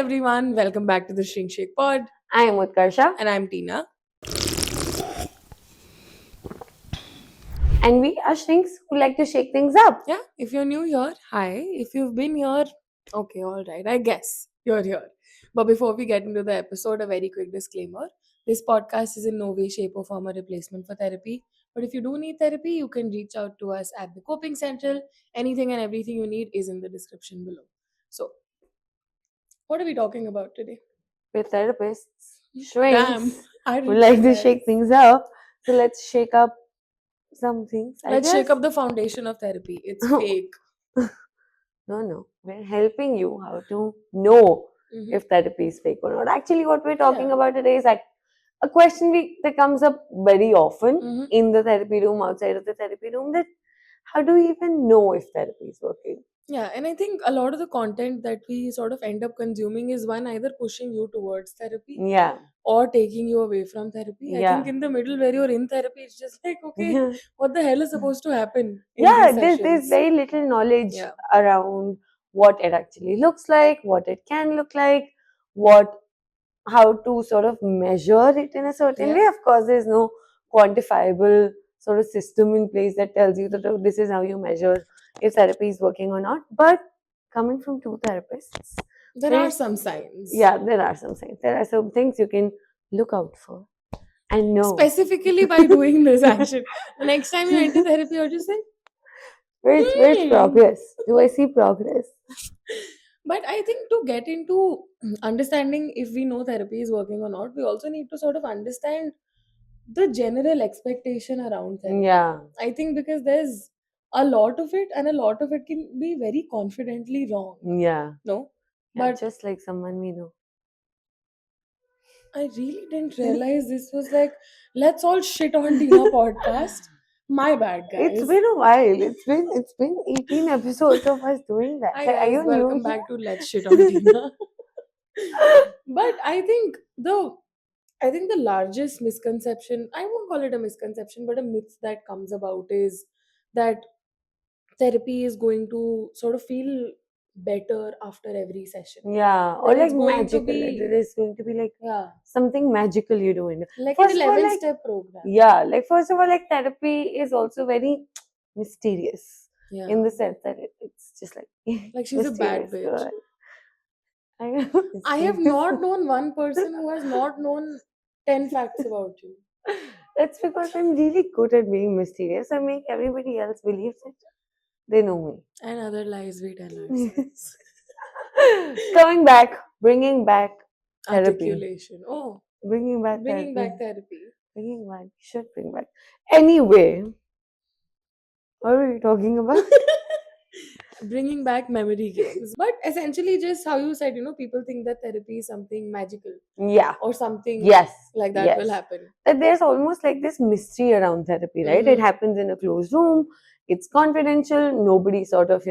everyone, welcome back to the ShrinkShake Pod. I am Utkarsha. And I'm Tina. And we are shrinks who like to shake things up. Yeah, if you're new here, hi. If you've been here, okay, all right, I guess you're here. But before we get into the episode, a very quick disclaimer. This podcast is in no way, shape, or form a replacement for therapy. But if you do need therapy, you can reach out to us at the Coping Central. Anything and everything you need is in the description below. So, what are we talking about today? We're therapists, Damn, shrinks I who didn't like to realize. shake things up. So let's shake up some things. Let's shake up the foundation of therapy. It's fake. No. We're helping you how to know Mhm. if therapy is fake or not. Actually, what we're talking Yeah. about today is like a question that comes up very often Mhm. in the therapy room, outside of the therapy room, that how do we even know if therapy is working? Yeah, and I think a lot of the content that we sort of end up consuming is one either pushing you towards therapy Yeah. or taking you away from therapy. I Yeah. think in the middle where you're in therapy, it's just like, okay, Yeah. what the hell is supposed to happen in Yeah, these there's sessions? very little knowledge Yeah. around what it actually looks like, what it can look like, how to sort of measure it in a certain Yeah. way. Of course, there's no quantifiable sort of system in place that tells you that, oh, this is how you measure if therapy is working or not. But coming from two therapists, There are some signs. yeah, there are some signs. There are some things you can look out for and know. Specifically by doing this action. The next time you enter therapy, you're just like, Where's progress? Do I see progress? But I think to get into understanding if we know therapy is working or not, we also need to sort of understand the general expectation around therapy. Yeah. I think because there's a lot of it, and a lot of it can be very confidently wrong. Yeah. No? Yeah, But just like someone we know. I really didn't realize this was like, let's all shit on Tina podcast. My bad, guys. It's been a while. It's been 18 episodes of us doing that. Hi Are guys, you welcome new back to Let's Shit on Tina. But I think the largest misconception, I won't call it a misconception, but a myth that comes about is that therapy is going to sort of feel better after every session. Yeah, or Like like it's going to magical. be- There is going to be like Yeah, something magical you do in it. like First an of all, 11-step program. Yeah, like first of all, like therapy is also very mysterious Yeah. in the sense that it's just like Like she's a bad mysterious. bitch. I I have not known one person who has not known 10 facts about you. That's because I'm really good at being mysterious. I make everybody else believe that they know me. And other lies we tell ourselves. Bringing back therapy. Articulation. Oh, Bringing back bringing therapy. back therapy. Bringing back. Should bring back. Anyway, what are we talking about? Bringing back memory games. But essentially, just how you said, people think that therapy is something magical Yeah. or something Yes. like that yes. will happen. That there's almost like this mystery around therapy, right? It Mhm. happens in a closed room. It's confidential. Nobody sort of,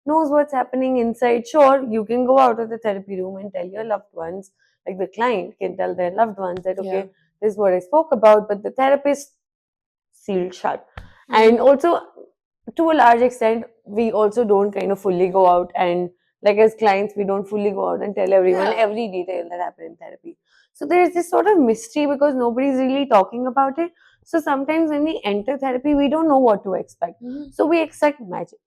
knows what's happening inside. Sure, you can go out of the therapy room and tell your loved ones, like the client can tell their loved ones that, okay, Yeah. this is what I spoke about, but the therapist sealed shut. And also, to a large extent, we also don't kind of fully go out and, like as clients, we don't fully go out and tell everyone Yeah. every detail that happened in therapy. So there's this sort of mystery because nobody's really talking about it. So sometimes when we enter therapy, we don't know what to expect. Mhm. So we expect magic.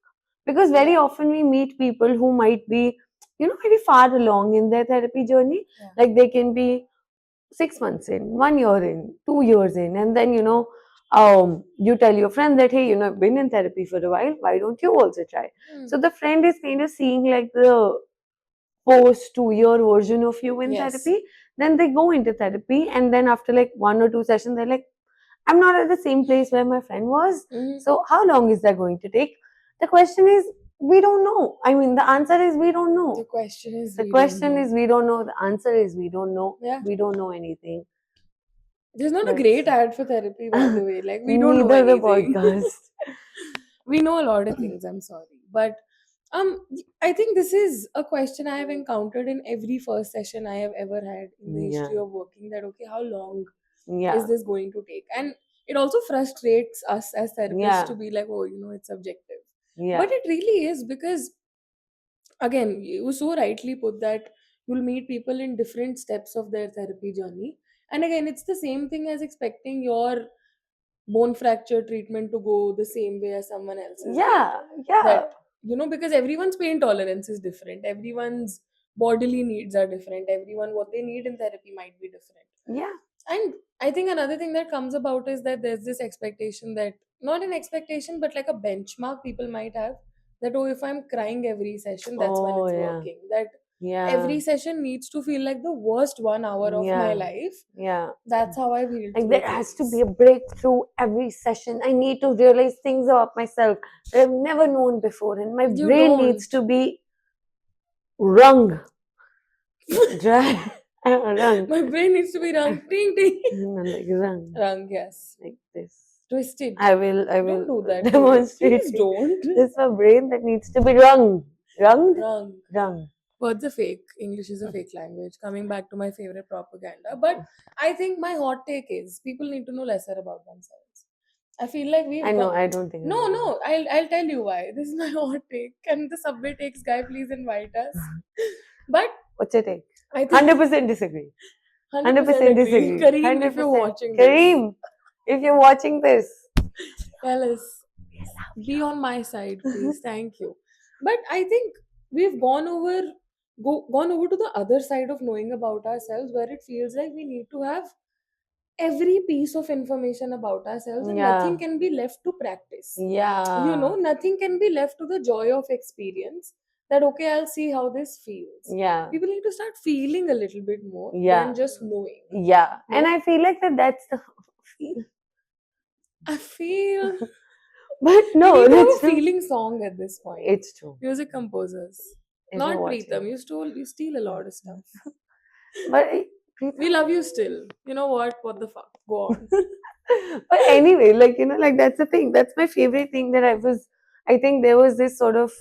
Because very Yeah. often we meet people who might be, very far along in their therapy journey. Yeah. Like they can be 6 months in, 1 year in, 2 years in, and then you tell your friend that, hey, I've been in therapy for a while, why don't you also try? So the friend is kind of seeing like the post 2-year version of you in Yes. therapy. Then they go into therapy, and then after like 1 or 2 sessions, they're like, I'm not at the same place where my friend was. Mhm. So how long is that going to take? The question is, we don't know. I mean, the answer is we don't know. The question is, The we question don't know. is we don't know. The answer is we don't know. Yeah. We don't know anything. There's not a That's- great ad for therapy, by the way. Like, we don't know Neither the anything. podcast. We know a lot of things, I'm sorry. But I think this is a question I have encountered in every first session I have ever had in the history Yeah. of working, that okay, how long Yeah. is this going to take? And it also frustrates us as therapists Yeah. to be like, oh, it's subjective. Yeah. But it really is, because again, you so rightly put that you'll meet people in different steps of their therapy journey. And again, it's the same thing as expecting your bone fracture treatment to go the same way as someone else's. Yeah, right? yeah. That, because everyone's pain tolerance is different, everyone's bodily needs are different, everyone what they need in therapy might be different. Yeah. And I think another thing that comes about is that there's this expectation that, not an expectation, but like a benchmark people might have, that, oh, if I'm crying every session, that's when Oh, it's yeah. working. That Yeah. every session needs to feel like the worst 1 hour of my Yeah. life. Yeah. That's how I've healed. Like through there has to things. be a breakthrough every session. I need to realize things about myself that I've never known before, and my You brain don't. needs to be wrung. Dry. Wrung. My brain needs to be wrung. Ding ding. Like wrung. Wrung, yes. Like this. Twisted. I will Don't do that. demonstrate. Please don't. It's my brain that needs to be wrung. Wrung? Wrung. Wrung. Words are fake. English is a fake language. Coming back to my favorite propaganda. But I think my hot take is people need to know lesser about themselves. I feel like we've I know, gone- I don't think. No, I'll tell you why. This is my hot take. Can the subway takes guy please invite us? But What's your take? I think 100% disagree. 100% disagree. Kareem, if you're 100%. watching this, Kareem, if you're watching this, tell us. Be on my side, please. Thank you. But I think we've gone over to the other side of knowing about ourselves, where it feels like we need to have every piece of information about ourselves, and Yeah. nothing can be left to practice. yeah. Nothing can be left to the joy of experience. That, okay, I'll see how this feels. Yeah. People need to start feeling a little bit more Yeah. than just knowing. Yeah. And No? I feel like that's the I feel But no, we need to have that's a true. feeling song at this point. It's true. Music composers. If Not you're watching. Preetham. You steal a lot of stuff. But We love you still. You know what? What the fuck? Go on. but anyway, like that's the thing. That's my favorite thing that I think there was this sort of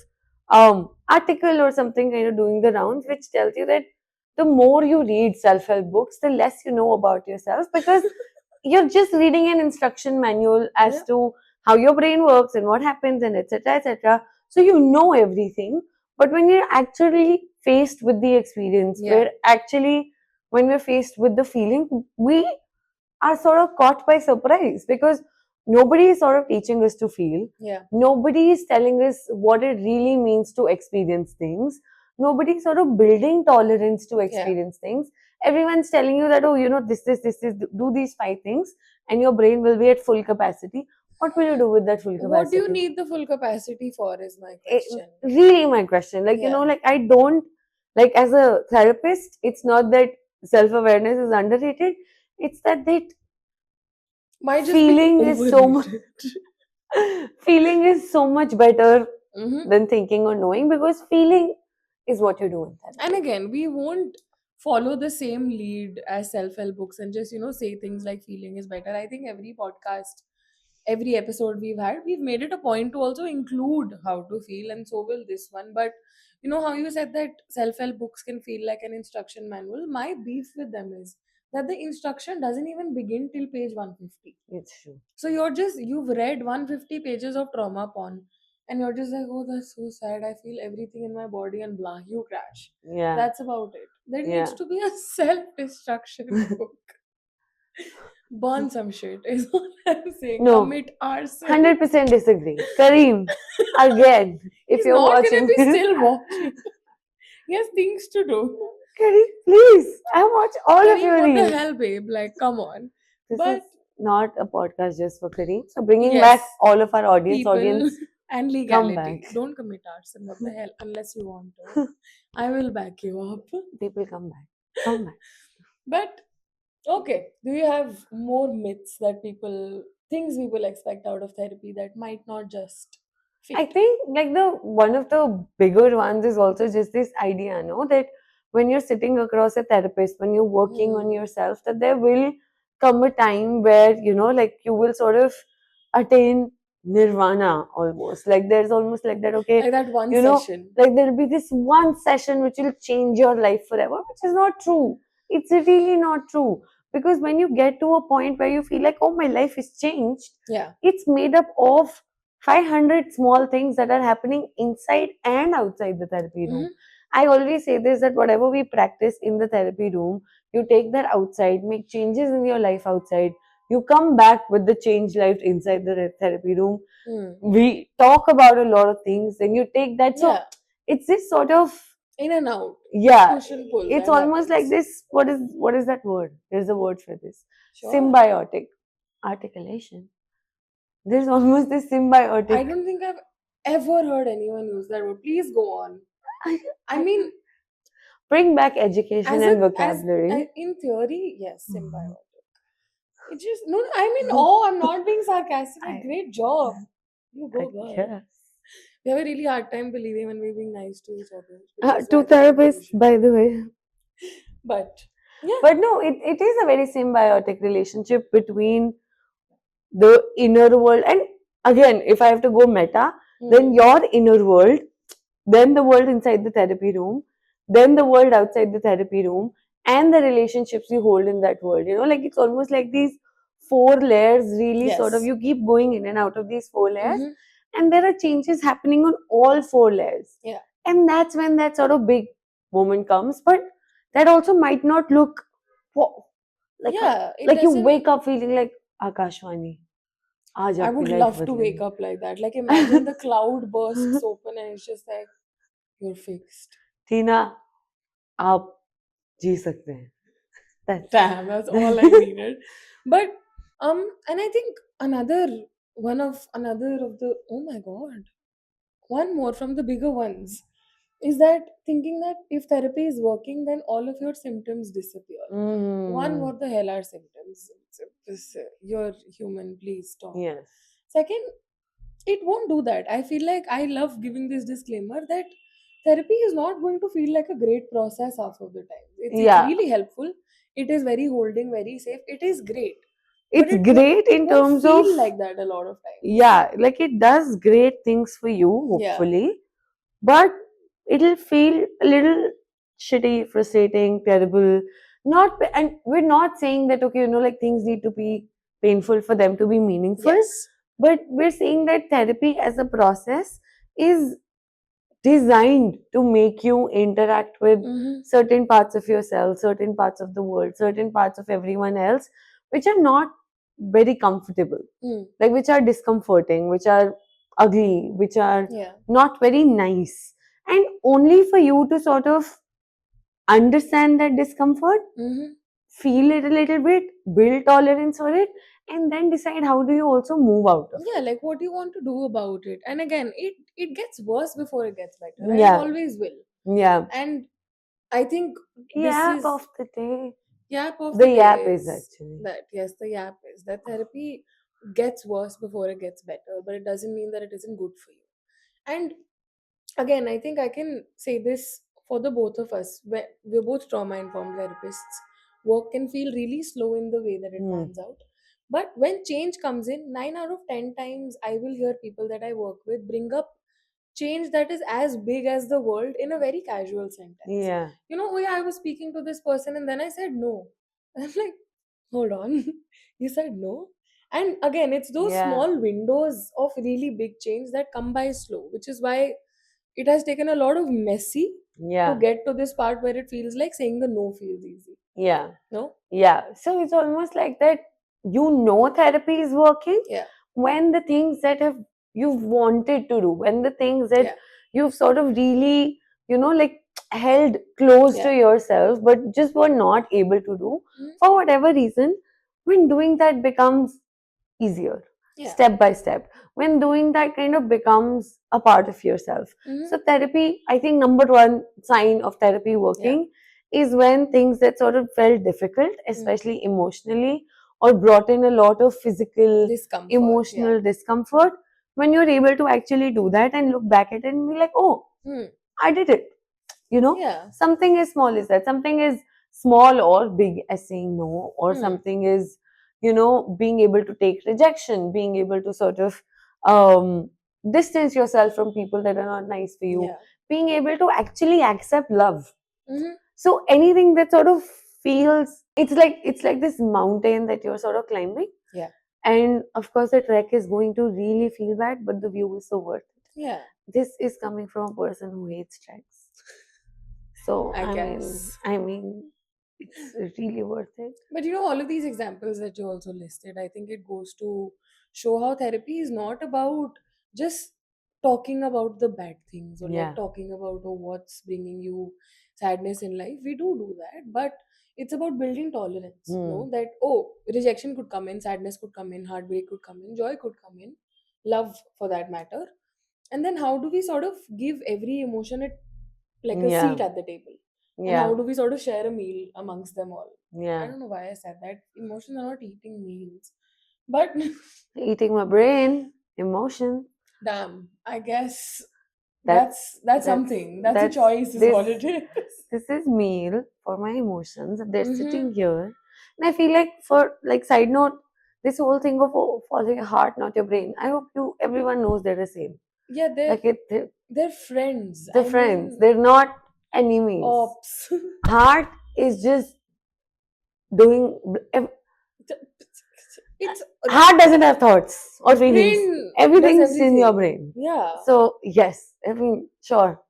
article or something kind of doing the rounds, which tells you that the more you read self-help books, the less you know about yourself, because you're just reading an instruction manual as Yeah. to how your brain works and what happens and etc. etc. So you know everything, but when you're actually faced with the experience, Yeah. when we're faced with the feeling, we are sort of caught by surprise, because nobody is sort of teaching us to feel. Yeah. Nobody is telling us what it really means to experience things. Nobody is sort of building tolerance to experience things. Everyone's telling you that, oh, this, do these 5 things, and your brain will be at full capacity. What will you do with that full capacity? What do you need the full capacity for is my question. Really my question. I don't, as a therapist, it's not that self-awareness is underrated. It's that Might just feeling be is so much overrated. feeling is so much better Mhm. than thinking or knowing, because feeling is what you do in therapy. And again, we won't follow the same lead as self-help books and just, say things like feeling is better. I think every podcast, every episode we've had, we've made it a point to also include how to feel, and so will this one. But how you said that self-help books can feel like an instruction manual, my beef with them is that the instruction doesn't even begin till page 150. It's true. So you've read 150 pages of trauma porn, and you're just like, oh, that's so sad, I feel everything in my body, and blah, you crash. Yeah. That's about it. There Yeah. needs to be a self-destruction book. Burn some shit is all I'm saying. No. Commit arson. 100% disagree. Kareem, again, if He's you're not watching gonna be this, still watching. He has things to do. Kareem, please, I watch all of Kareem, your what the reels. hell, babe? Like, come on. This But is not a podcast just for Kareem. So bringing yes, back all of our audience, people and legality. back. Don't commit arson. What the hell? Unless you want to. I will back you up. People come back. Come back. But okay, do you have more myths that things people expect out of therapy that might not just fit? I think one of the bigger ones is also just this idea, no, that when you're sitting across a therapist, when you're working on yourself, that there will come a time where you will sort of attain nirvana almost. There's almost like that. Okay, like that one you session. there'll be this one session which will change your life forever, which is not true. It's really not true, because when you get to a point where you feel like, oh, my life is changed, Yeah. it's made up of 500 small things that are happening inside and outside the therapy room. I always say this, that whatever we practice in the therapy room, you take that outside, make changes in your life outside. You come back with the changed life inside the therapy room. We talk about a lot of things, then you take that. So Yeah. it's this sort of, In and out. yeah, Push and pull. it's That almost like happens. this. What is that word? There's a word for this. Sure. Symbiotic articulation. There's almost this symbiotic. I don't think I've ever heard anyone use that word. Please go on. I mean, bring back education as and a vocabulary. in theory, yes, symbiotic. It just no. I mean, oh, I'm not being sarcastic. Like, great job. You go, girl. Yes. We have a really hard time believing when we're being nice to each other. To therapists, by the way. But yeah. But no, it is a very symbiotic relationship between the inner world. And again, if I have to go meta, then your inner world, then the world inside the therapy room, then the world outside the therapy room, and the relationships you hold in that world. Like it's almost like these 4 layers, really sort of, Yes. you keep going in and out of these 4 layers, and there are changes happening on all 4 layers. Yeah. And that's when that sort of big moment comes. But that also might not look like Yeah, like you wake up feeling like Akashwani. Aaj I aapki would life love to badlegi. wake up like that. Like imagine the cloud bursts open and it's just like you're fixed. Tina, आप जी सकते हैं. Damn, that's all I needed. But and I think another of the, oh my god, one more from the bigger ones is that thinking that if therapy is working, then all of your symptoms disappear. One, what the hell are symptoms? You're human, please stop. Yes. Second, it won't do that. I feel like I love giving this disclaimer that therapy is not going to feel like a great process half of the time. It's really helpful. It is very holding, very safe. It is great. It's great in terms of, feel like that a lot of times. yeah, like it does great things for you, hopefully, but it'll feel a little shitty, frustrating, terrible. And we're not saying that, okay, like things need to be painful for them to be meaningful. Yes. But we're saying that therapy as a process is designed to make you interact with certain parts of yourself, certain parts of the world, certain parts of everyone else, which are not very comfortable, like which are discomforting, which are ugly, which are not very nice. And only for you to sort of understand that discomfort, feel it a little bit, build tolerance for it, and then decide how do you also move out of it. Like what do you want to do about it? And again, it gets worse before it gets better. And Yeah. it always will. Yeah. And I think Yap of the day. Yap of The the yap day is actually that, yes, the yap is that therapy gets worse before it gets better, but it doesn't mean that it isn't good for you. And again, I think I can say this for the both of us. We're both trauma informed therapists. Work can feel really slow in the way that it pans out. But when change comes in, 9 out of 10 times, I will hear people that I work with bring up change that is as big as the world in a very casual sentence. Yeah. Oh yeah, I was speaking to this person and then I said no. And I'm like, hold on, you said no? And again, it's those small windows of really big change that come by slow, which is why it has taken a lot of messy to get to this part where it feels like saying the no feels easy. Yeah. No? Yeah. So it's almost like that therapy is working when the things that you've wanted to do, when the things that you've sort of really, like held close to yourself, but just were not able to do for whatever reason, when doing that becomes easier, step by step, when doing that kind of becomes a part of yourself. So therapy, I think number one sign of therapy working is when things that sort of felt difficult, especially emotionally, or brought in a lot of physical, Discomfort, emotional discomfort, when you're able to actually do that and look back at it and be like, oh, I did it. Something as small as that, something is small or big as saying no, or something is, being able to take rejection, being able to sort of distance yourself from people that are not nice for you, being able to actually accept love. So anything that sort of feels, it's like this mountain that you're sort of climbing, and of course the trek is going to really feel bad, but the view is so worth it. This is coming from a person who hates treks. So I I guess. mean, it's really worth it. But you know, all of these examples that you also listed, I think it goes to show how therapy is not about just talking about the bad things or like Yeah. talking about oh, what's bringing you sadness in life. We do that, but it's about building tolerance. Hmm. No, that oh, rejection could come in, sadness could come in, heartbreak could come in, joy could come in, love for that matter. And then how do we sort of give every emotion like a Yeah. seat at the table? And how Yeah. do we sort of share a meal amongst them all? I Yeah. don't know why I said that. Emotions are not eating meals. But Eating my brain, emotion. damn, I guess That's that's that's something. That's a that's choice, is this what it is. this is meal for my emotions. They're Mm-hmm. sitting here, and I feel like, for like side note, this whole thing of following your heart, not your brain. I hope everyone knows they're the same. Yeah, Like they're friends. they're I friends. mean, They're not enemies. ops. Heart is just doing. It's Heart doesn't have thoughts or feelings. brain does Everything's in your everything. brain. Yeah, So yes, I mean, sure.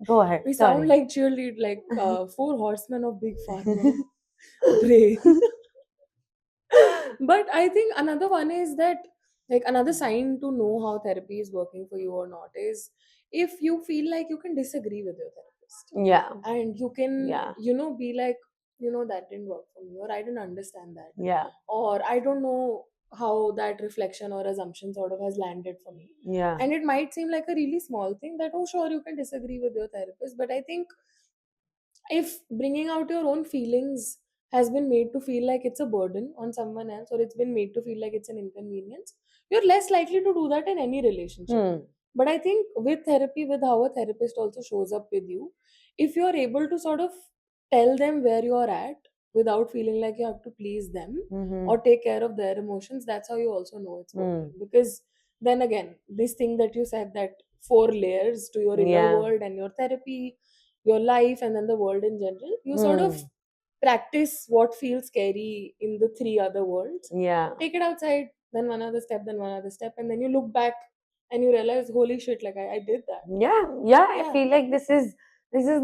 Go ahead. we sound Sorry. like cheerlead, like four horsemen of big pharma. Brain. But I think another one is that, like, another sign to know how therapy is working for you or not is if you feel like you can disagree with your therapist Yeah. and you can, Yeah. be like, that didn't work for me, or I didn't understand that, Yeah. or I don't know how that reflection or assumption sort of has landed for me. Yeah. And it might seem like a really small thing that, oh, sure, you can disagree with your therapist, but I think if bringing out your own feelings has been made to feel like it's a burden on someone else, or it's been made to feel like it's an inconvenience, you're less likely to do that in any relationship. Hmm. But I think with therapy, with how a therapist also shows up with you, if you're able to sort of tell them where you're at without feeling like you have to please them Mm-hmm. or take care of their emotions, that's how you also know it's Hmm. working. Because then again, this thing that you said, that four layers to your inner Yeah. world and your therapy, your life, and then the world in general, you sort of Hmm. practice what feels scary in the three other worlds, Yeah. take it outside, then one other step, then one other step, and then you look back and you realize, holy shit, like I did that. Yeah. Yeah. I Yeah. feel like this is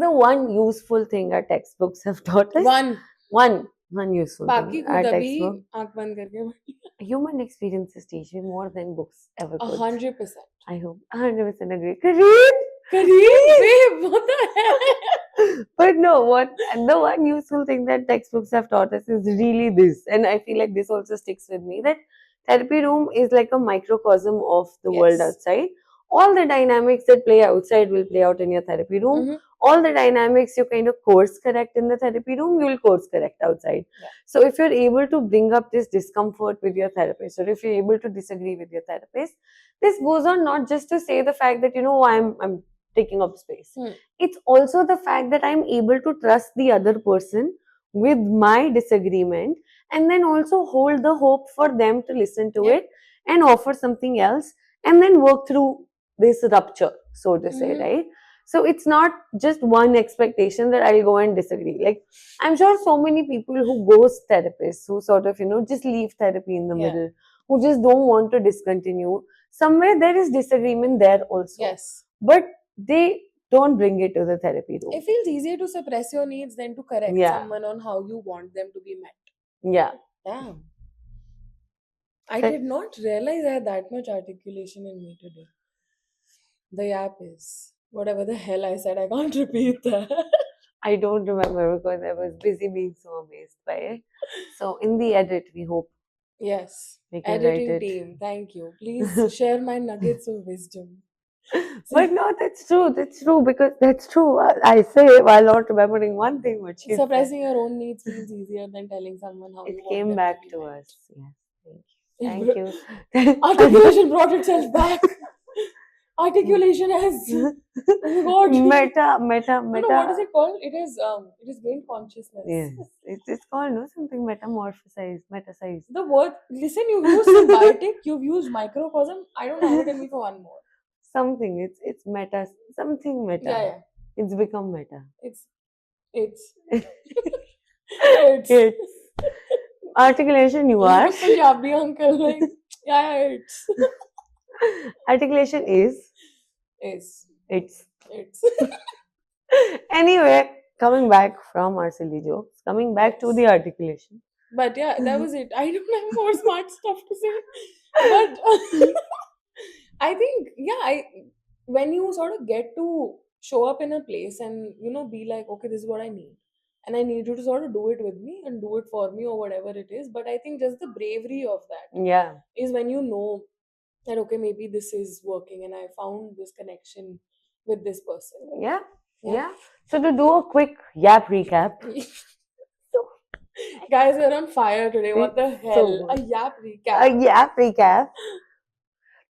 the one useful thing our textbooks have taught us. One. One useful thing बाकी our खुद अभी textbook. आंख बंद करके Human experiences teach you more than books ever could. 100%. I hope 100% agree. Kareem! Kareem, babe, what the hell? But no, the one useful thing that textbooks have taught us is really this, and I feel like this also sticks with me, that therapy room is like a microcosm of the world Yes. outside. All the dynamics that play outside will play out in your therapy room. Mm-hmm. All the dynamics you kind of course correct in the therapy room, you will course correct outside. Yeah. So if you're able to bring up this discomfort with your therapist, or if you're able to disagree with your therapist, this goes on not just to say the fact that I'm taking up space. Hmm. It's also the fact that I'm able to trust the other person with my disagreement, and then also hold the hope for them to listen to Yep. it and offer something else, and then work through this rupture, so to say, Mm-hmm. right? So it's not just one expectation that I'll go and disagree. Like, I'm sure so many people who ghost therapists, who sort of, just leave therapy in the Yeah. middle, who just don't want to discontinue, somewhere there is disagreement there also. Yes. But they don't bring it to the therapy room. It feels easier to suppress your needs than to correct Yeah. someone on how you want them to be met. Yeah. Damn. I That- did not realize I had that much articulation in me today. The yap is whatever the hell I said, I can't repeat that. I don't remember because I was busy being so amazed by it. So in the edit, we hope Yes. we can write Editing it. team, thank you. Please share my nuggets of wisdom. But no, that's true. That's true, because that's true. I say while not remembering one thing, but she said. Suppressing your own needs feels easier than telling someone how It you want came them back to be to met. us. Yes. Thank you. Thank you. Articulation brought itself back. Articulation has oh my god. Meta. No, what is it called? It is gained consciousness. Yes, it's called something metamorphosized, metasized. The word, listen, you've used symbiotic, you've used microcosm. I don't have it in me for one more. Something. It's meta. Something meta. Yeah. It's become meta. It's it's It's articulation. You are. like a Punjabi uncle, like it's Articulation is. it's It's. it's Anyway, Coming back from our silly jokes, coming back to Yes. the articulation. But yeah, that was it. I don't have more smart stuff to say. But I think, yeah, when you sort of get to show up in a place and, be like, okay, this is what I need. And I need you to sort of do it with me and do it for me or whatever it is. But I think just the bravery of that Yeah. is when you know that, okay, maybe this is working and I found this connection with this person. Yeah. Yeah. Yeah. So to do a quick yap recap. Guys, we're on fire today. What the It's hell? so A good. yap A recap. yap recap.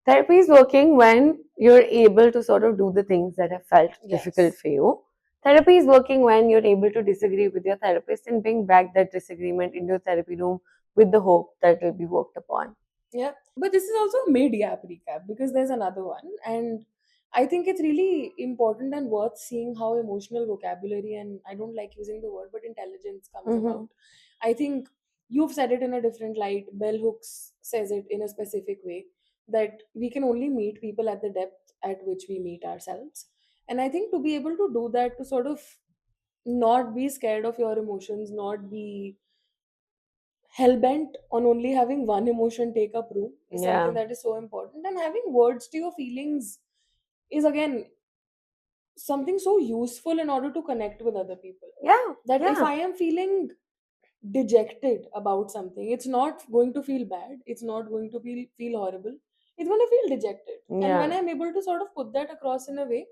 Therapy is working when you're able to sort of do the things that have felt difficult Yes. for you. Therapy is working when you're able to disagree with your therapist and bring back that disagreement into your therapy room with the hope that it will be worked upon. Yeah. But this is also a mid yap recap because there's another one. And I think it's really important and worth seeing how emotional vocabulary, and I don't like using the word, but intelligence comes Mm-hmm. about. I think you've said it in a different light. Bell Hooks says it in a specific way that we can only meet people at the depth at which we meet ourselves. And I think to be able to do that, to sort of not be scared of your emotions, not be hell-bent on only having one emotion take up room is something Yeah. that is so important. And having words to your feelings is again something so useful in order to connect with other people. Yeah. That if Yeah. I am feeling dejected about something, it's not going to feel bad, it's not going to feel horrible, it's going to feel dejected. And when Yeah. I'm able to sort of put that across in a way,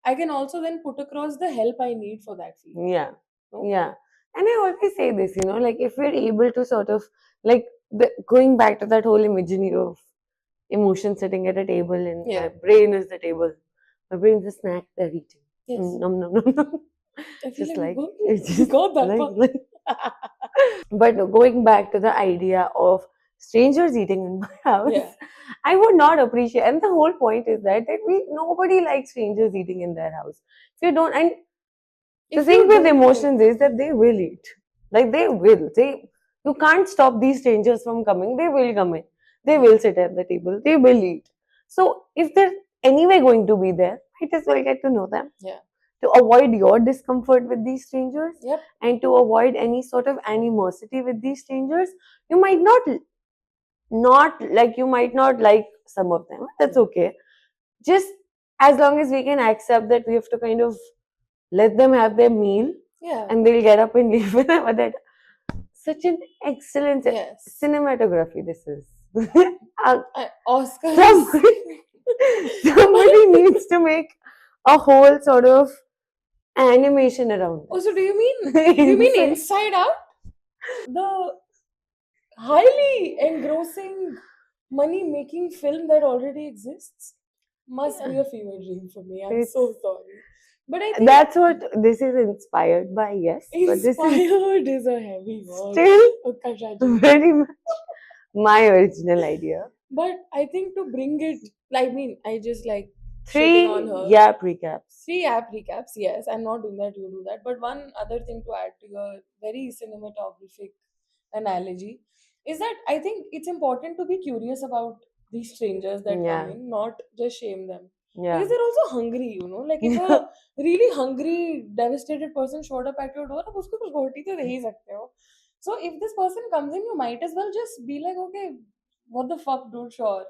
I can also then put across the help I need for that feeling. Yeah. No? Yeah. And I always say this, like if we're able to sort of like going back to that whole imagery of emotion sitting at a table and Yeah. my brain is the table. My brain's a snack they're eating. Yes. Nom nom nom nom. I feel Just like like we it's we just got that like, part. like but no, going back to the idea of strangers eating in my house, Yeah. I would not appreciate, and the whole point is that we nobody likes strangers eating in their house. If you don't, and the If thing you with don't like, emotions is that they will eat. Like they will. You can't stop these strangers from coming. They will come in. They will sit at the table. They will eat. So if they're anyway going to be there, might as well get to know them. yeah, To avoid your discomfort with these strangers yep, and to avoid any sort of animosity with these strangers, you might not like some of them. That's okay. Just as long as we can accept that we have to kind of let them have their meal yeah, and they'll get up and leave whenever that. Such an excellent yes. cinematography this is. Uh, Oscars. somebody, somebody needs to make a whole sort of animation around Oh, so do you mean it. Inside Out? The highly engrossing money-making film that already exists must be a fever dream for me. I'm so It's sorry, but I think that's what this is inspired by, yes, but this is inspired is a heavy word. still Utkarsha Jagga. very much my original idea. But I think to bring it, I mean, I just like shitting on 3 her. yap recaps. 3 app recaps, yes. I'm not doing that, you do that. But one other thing to add to your very cinematographic analogy is that I think it's important to be curious about these strangers that come Yeah, in, not just shame them. yeah. Because they're also hungry. Like if a really hungry, devastated person showed up at your door, आप उसको कुछ रोटी तो दे ही सकते हो. So if this person comes in, you might as well just be like, okay, what the fuck, dude, sure.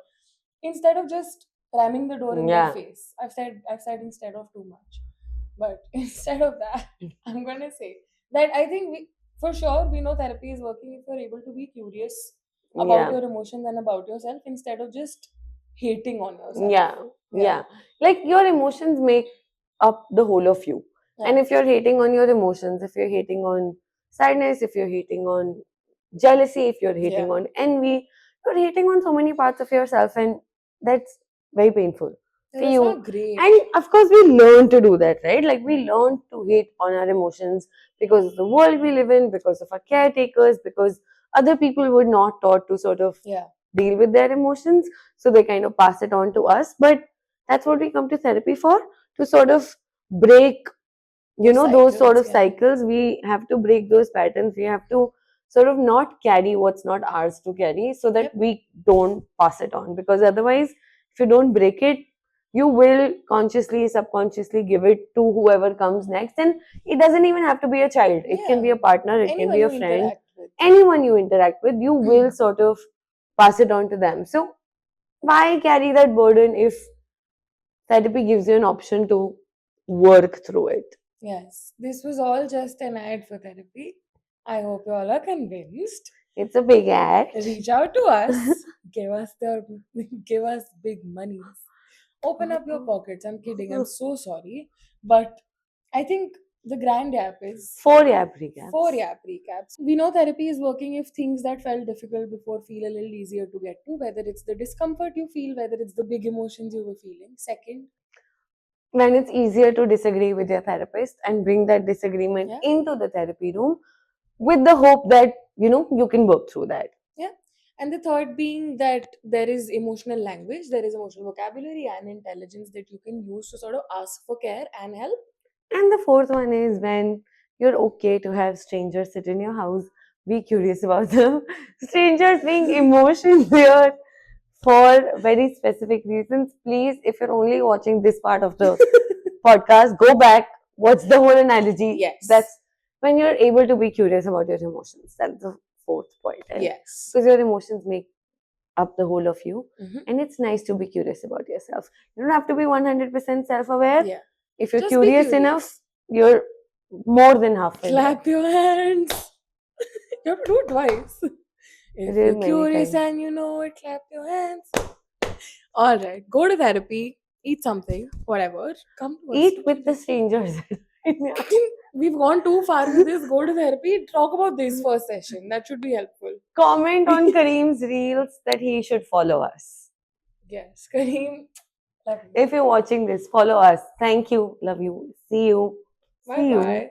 Instead of just ramming the door in their Yeah. face. I've said instead of too much. But instead of that, I'm gonna say that I think for sure we know therapy is working if you're able to be curious about Yeah. your emotions and about yourself instead of just hating on yourself. Yeah, yeah. Like your emotions make up the whole of you. And if you're hating on your emotions, if you're hating on sadness, if you're hating on jealousy, if you're hating Yeah. on envy, you're hating on so many parts of yourself, and that's very painful for That's you. not great. And of course, we learn to do that, right? Like we learn to hate on our emotions because of the world we live in, because of our caretakers, because other people were not taught to sort of Yeah. deal with their emotions, so they kind of pass it on to us. But that's what we come to therapy for, to sort of break those sort cycles, of yeah. cycles. We have to break those patterns. We have to sort of not carry what's not ours to carry, so that Yep. we don't pass it on, because otherwise if you don't break it, you will consciously, subconsciously give it to whoever comes next. And it doesn't even have to be a child. It can be a partner, it can Anyone be a you friend, interact with. anyone you interact with, you will sort of pass it on to them. So why carry that burden if therapy gives you an option to work through it? Yes, this was all just an ad for therapy. I hope you all are convinced. It's a big ad. Reach out to us. Give us give us big monies. Open up your pockets. I'm kidding. I'm so sorry. But I think the grand app is 4 app recaps. 4 app recaps. We know therapy is working if things that felt difficult before feel a little easier to get to, whether it's the discomfort you feel, whether it's the big emotions you were feeling. Second, When it's easier to disagree with your therapist and bring that disagreement Yeah. into the therapy room with the hope that you can work through that. Yeah. And the third being that there is emotional language, there is emotional vocabulary and intelligence that you can use to sort of ask for care and help. And the fourth one is when you're okay to have strangers sit in your house, be curious about them. Strangers being emotions here for very specific reasons. Please, if you're only watching this part of the podcast, go back, watch the whole analogy. Yes. That's when you're able to be curious about your emotions. That's the fourth point. And Yes. because your emotions make up the whole of you. Mhm. And it's nice to be curious about yourself. You don't have to be 100% self-aware. Yeah. If you're Just be curious enough, you're more than halfway there. Clap your hands. You have to do it twice. If It is you're many curious times. and you know it, clap your hands. All right, go to therapy, eat something, whatever. Come to us. Eat with the strangers. We've gone too far with this. Go to therapy. Talk about this first session. That should be helpful. Comment on Kareem's reels that he should follow us. Yes, Kareem. Love you. If you're watching this, follow us. Thank you. Love you. See you. Bye See you. bye.